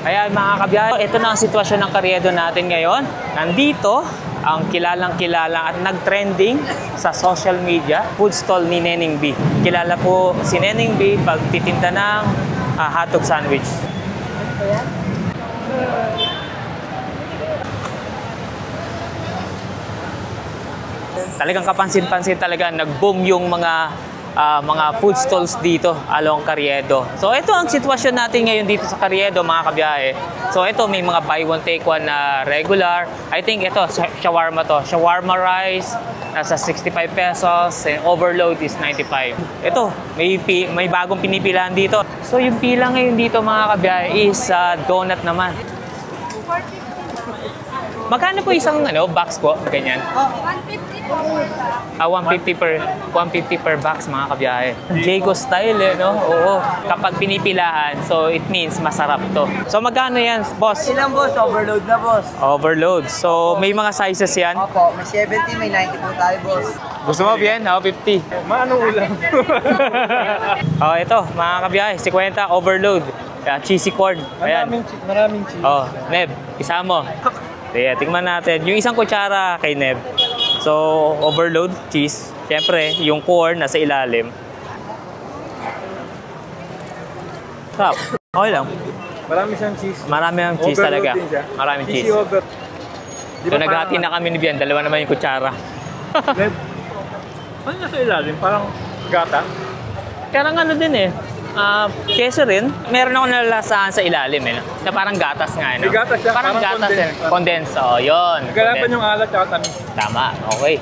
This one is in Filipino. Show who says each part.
Speaker 1: Ayan mga kabiyahe, ito na ang sitwasyon ng Carriedo natin ngayon. Nandito ang kilalang-kilala at nag-trending sa social media, food stall ni Neneng B. Kilala po si Neneng B pagtitinda ng hotdog sandwich. Talagang kapansin-pansin talaga, nag-boom yung mga food stalls dito along Carriedo. So ito ang sitwasyon natin ngayon dito sa Carriedo mga kabiyahe. So ito may mga buy one take one na regular. I think ito shawarma to. Shawarma rice nasa 65 pesos and overload is 95. Ito may bagong pinipilahan dito. So yung pila ngayon dito mga kabiyahe is donut naman. Magkano po isang box po? Ganyan.
Speaker 2: 150 per box.
Speaker 1: 150 per box mga kabiyahe. Jago style no? Oo. Kapag pinipilahan, so it means masarap to. So magkano yan, boss?
Speaker 3: Ilang boss? Overload na boss.
Speaker 1: Overload. So may mga sizes yan?
Speaker 3: Opo, may 70, may 90 po tayo boss.
Speaker 1: Gusto mo bien? 50.
Speaker 3: Manong ulam.
Speaker 1: Ito mga kabiyahe, 50 overload. Cheesy corn. Ayan.
Speaker 3: Maraming cheese.
Speaker 1: Neb, isa mo. Kaya tingnan natin. Yung isang kutsara kay Neb. So, overload, cheese. Siyempre, yung corn nasa ilalim. Sarap. Okay lang.
Speaker 3: Marami siyang cheese.
Speaker 1: Marami ang cheese talaga. Maraming cheese.
Speaker 3: Over.
Speaker 1: So, naghati na kami ni Bian. Dalawa naman yung kutsara.
Speaker 3: Ano nasa ilalim? Parang gata?
Speaker 1: Parang ano din eh. Keso rin. Meron ako nalalasahan sa ilalim na parang gatas nga.
Speaker 3: May gatas siya,
Speaker 1: Parang
Speaker 3: parang
Speaker 1: gatas
Speaker 3: condensed.
Speaker 1: Condensed. Yun.
Speaker 3: Nagalapan yung alat at tamis.
Speaker 1: Tama. Okay.